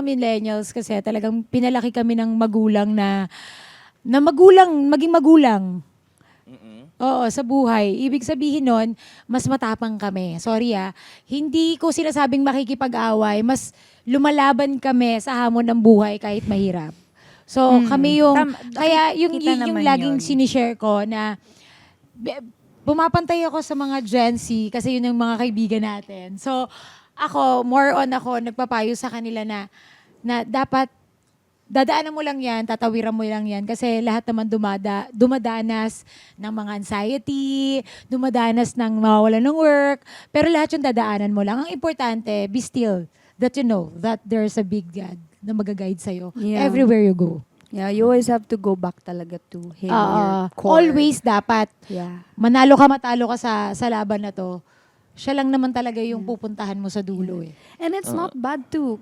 mga millennials kasi talagang pinalaki kami ng magulang na magulang, maging magulang. Oo, sa buhay. Ibig sabihin nun, mas matapang kami. Sorry Hindi ko sinasabing makikipag-away, mas lumalaban kami sa hamon ng buhay kahit mahirap. So, kami yung, kaya Kita yung naman laging yun. sinishare ko na pumapantay ako sa mga Gen Z kasi yun yung mga kaibigan natin. So, more on ako, nagpapayo sa kanila na dapat dadaanan mo lang yan, tatawiran mo lang yan kasi lahat naman dumadanas ng mga anxiety, dumadanas ng mawawalan ng work, pero lahat yung dadaanan mo lang. Ang importante, be still, that you know that there's a big God na mag-guide sa'yo Yeah. everywhere you go. Yeah, you always have to go back talaga to him, your core. Always dapat. Yeah. Manalo ka, matalo ka sa laban na to. Siya lang naman talaga yung pupuntahan mo sa dulo eh. And it's not bad to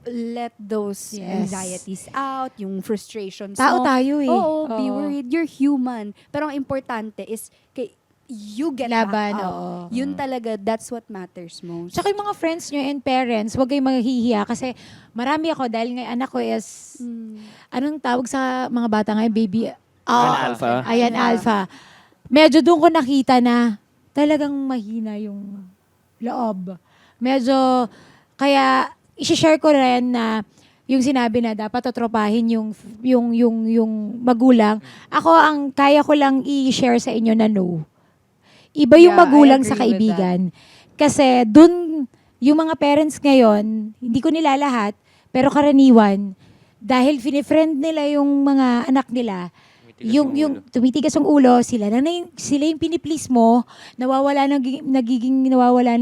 let those Yes. anxieties out, yung frustrations Tao mo. tayo eh. Oo, be Oo. worried. You're human. Pero ang importante is you get Laban, back up. oo. Yun talaga, that's what matters most. Tsaka yung mga friends nyo and parents, huwag kayong maghihiya kasi marami ako dahil nga anak ko is, anong tawag sa mga bata ngayon, baby? Ayan, alpha. Ayan, Yeah. alpha. Medyo doon ko nakita na talagang mahina yung loob. Medyo, kaya isi-share ko rin na yung sinabi na dapat totropahin yung magulang. Ako, ang kaya ko lang i-share sa inyo na no. Iba yung Yeah, I magulang sa agree with kaibigan. Kasi dun, yung mga parents ngayon, hindi ko nila lahat, pero karaniwan, dahil finifriend nila yung mga anak nila, yung tumitigas ang ulo, sila yung piniplease mo, nawawala na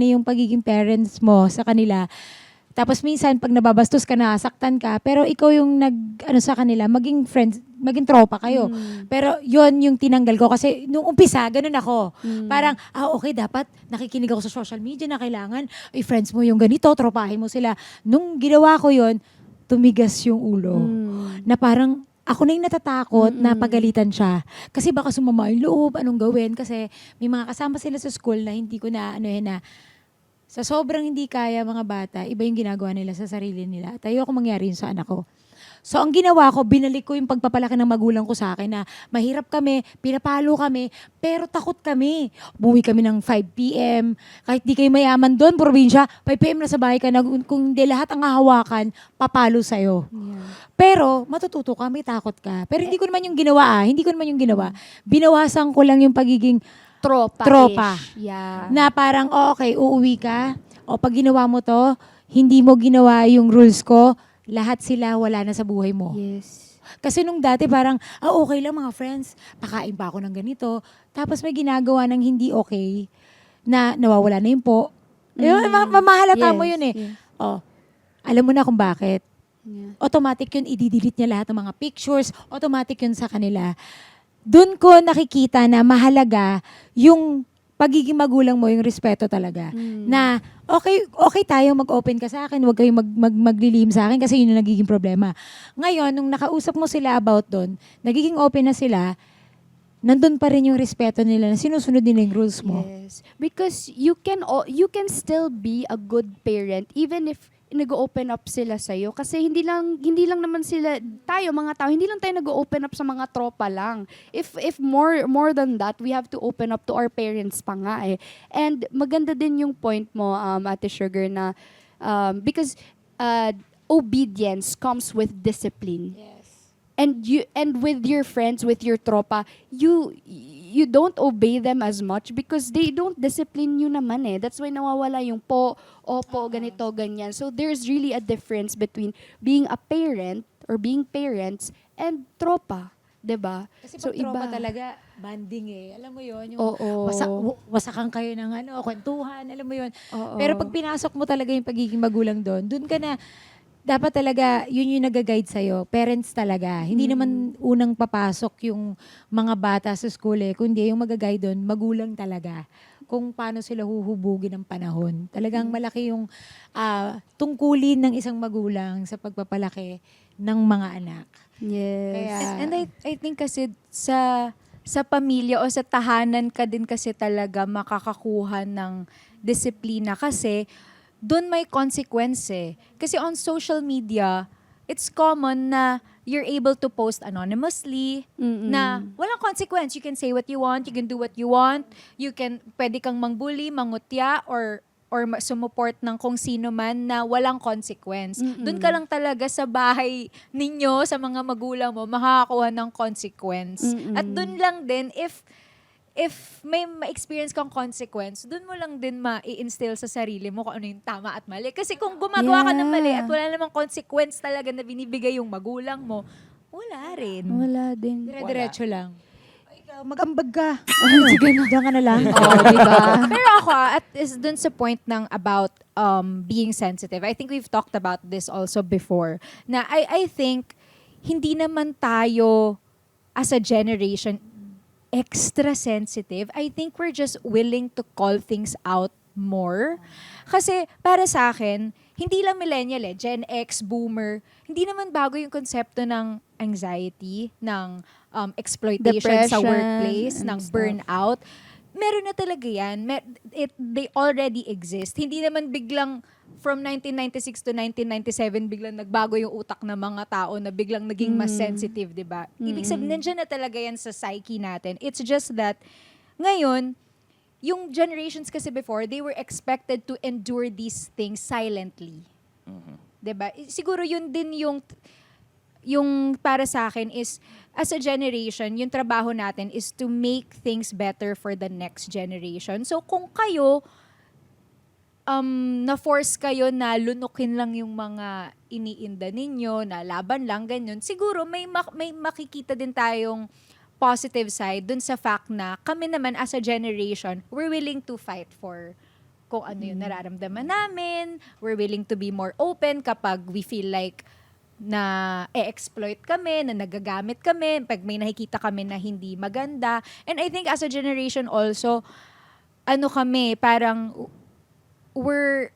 yung pagiging parents mo sa kanila. Tapos minsan, pag nababastos ka na, saktan ka, pero ikaw yung sa kanila, maging friends, maging tropa kayo. Pero yon yung tinanggal ko kasi nung umpisa, ganun ako. Parang, okay, dapat nakikinig ako sa social media na kailangan, friends mo yung ganito, tropahin mo sila. Nung ginawa ko yon, tumigas yung ulo. Na parang, ako na yung natatakot na pagalitan siya. Kasi baka sumama yung loob, anong gawin. Kasi may mga kasama sila sa school na hindi ko na, sa sobrang hindi kaya mga bata, iba yung ginagawa nila sa sarili nila. At ayoko mangyari yun sa anak ko. So, ang ginawa ko, binalik ko yung pagpapalaki ng magulang ko sa akin na mahirap kami, pinapalo kami, pero takot kami. Buwi kami ng 5 p.m. Kahit di kayo mayaman doon, probinsya, 5 p.m. na sa bahay ka na, kung hindi lahat ang hahawakan, papalo sa'yo. Pero, matututo ka, may takot ka. Pero hindi ko naman yung ginawa Hindi ko naman yung ginawa. Binawasan ko lang yung pagiging tropa. Yeah. Na parang, okay, uuwi ka. O pag ginawa mo to, hindi mo ginawa yung rules ko, lahat sila wala na sa buhay mo. Yes. Kasi nung dati parang, okay lang mga friends, pakain pa ako ng ganito. Tapos may ginagawa ng hindi okay, na nawawala na yung po. Mamahalata mo Yes, yun eh. yes. Alam mo na kung bakit. Yeah. Automatic yun, i-delete niya lahat ng mga pictures, automatic yun sa kanila. Doon ko nakikita na mahalaga yung pagiging magulang mo, yung respeto talaga. Na okay tayo, mag-open ka sa akin, huwag kayong maglilihim sa akin kasi yun yung nagiging problema. Ngayon, nung nakausap mo sila about doon, nagiging open na sila, nandun pa rin yung respeto nila na sinusunod nila yung rules mo. Yes. Because you can still be a good parent even if nag-open up sila sa'yo. Kasi hindi lang naman sila, tayo mga tao, hindi lang tayo nag-open up sa mga tropa lang. If more than that, we have to open up to our parents pa nga eh. And maganda din yung point mo, Ate Sugar, na because obedience comes with discipline. And with your friends, with your tropa, you don't obey them as much because they don't discipline you naman eh. That's why nawawala yung opo, ganito, ganyan. So there's really a difference between being a parent or being parents and tropa, 'di ba? Kasi pag tropa talaga, banding eh. Alam mo yun, yung Oo. wasakan kayo ng kwentuhan, alam mo yun. Oo. Pero pag pinasok mo talaga yung pagiging magulang doon ka na, dapat talaga, yun yung nag-guide sa'yo. Parents talaga. Hindi naman unang papasok yung mga bata sa school eh. Kundi yung mag-guide doon, magulang talaga. Kung paano sila huhubugin ng panahon. Talagang malaki yung tungkulin ng isang magulang sa pagpapalaki ng mga anak. Yes. Kaya- And I think kasi sa pamilya o sa tahanan ka din kasi talaga makakakuha ng disiplina kasi doon may consequence eh. Kasi on social media, it's common na you're able to post anonymously, na walang consequence. You can say what you want, you can do what you want, pwede kang mangbully, mangutya, or sumuport ng kung sino man na walang consequence. Doon ka lang talaga sa bahay ninyo, sa mga magulang mo, makakakuha ng consequence. At doon lang din, if may ma-experience kang consequence, doon mo lang din ma-i-instill sa sarili mo kung ano yung tama at mali. Kasi kung gumagawa ka ng mali at wala namang consequence talaga na binibigay yung magulang mo, wala rin. Wala din. Dire-diretso lang. Mag-ambag ka. Sige na. Diyan ka na lang. Oh, diba? Pero ako, at is dun sa point ng about being sensitive, I think we've talked about this also before, na I think hindi naman tayo as a generation extra sensitive. I think we're just willing to call things out more. Kasi para sa akin, hindi lang millennial Gen X, boomer, hindi naman bago yung konsepto ng anxiety, ng exploitation sa Depression workplace, and ng stuff. burnout. Meron na talaga yan. They already exist. Hindi naman biglang from 1996 to 1997 biglang nagbago yung utak ng mga tao na biglang naging mas sensitive, 'di ba? Ibig sabihin nandiyan na talaga yan sa psyche natin. It's just that ngayon yung generations kasi before, they were expected to endure these things silently. 'Di ba? Siguro yun din yung para sa akin is as a generation, yung trabaho natin is to make things better for the next generation. So kung kayo na-force kayo na lunukin lang yung mga iniinda ninyo, na laban lang, ganyan, siguro may makikita din tayong positive side dun sa fact na kami naman as a generation, we're willing to fight for kung ano yung nararamdaman namin. We're willing to be more open kapag we feel like na e-exploit kami, na nagagamit kami, pag may nakikita kami na hindi maganda. And I think as a generation also, kami, parang we're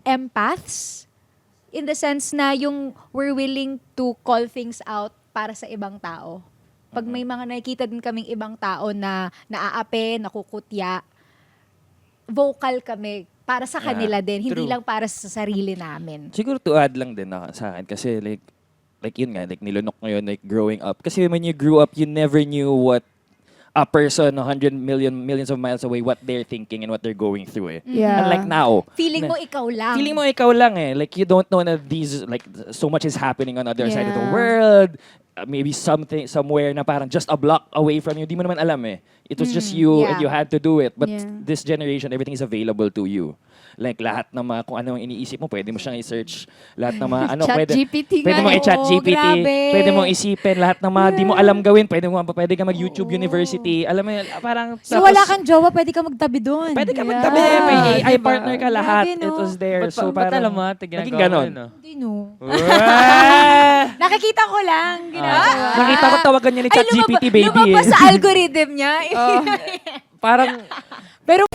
empaths in the sense na yung we're willing to call things out para sa ibang tao. Pag may mga nakikita din kaming ibang tao na naaapi, nakukutya, vocal kami para sa kanila din, hindi true. lang para sa sarili namin. Siguro to add lang din sa akin kasi like yun nga, like nilunok ko yun, like growing up. Kasi when you grew up, you never knew what a person millions of miles away, what they're thinking and what they're going through eh. Yeah. Unlike now. Feeling mo ikaw lang. Feeling mo ikaw lang eh. Like you don't know that so much is happening on the other side of the Yeah. world. Maybe somewhere na parang just a block away from you. Di mo naman alam eh. It was just you and yeah. you had to do it. But Yeah. this generation, everything is available to you. Like lahat ng mga kung anong iniisip mo, pwede mo siyang i-search. Lahat ng mga ChatGPT pwede nga mo eh. i-chat Oo, GPT. grabe. Pwede mo isipin lahat ng mga di mo alam gawin. Pwede ka mag-YouTube University. Alam mo yun, parang So wala kang jowa, pwede ka magtabi doon. Pwede ka Yeah. magtabi. May AI Diba? partner ka lahat. Grabe, no? It was there. Ba't So ba't alam parang mo, ate, naging ginagawa ganon. mo yun, no? Hindi no. Ah! Nakikita ko lang. Ginagawa. Nakita ko tawagan niya ni Ay, ChatGPT, baby. lumabas sa algorithm niya. Parang Pero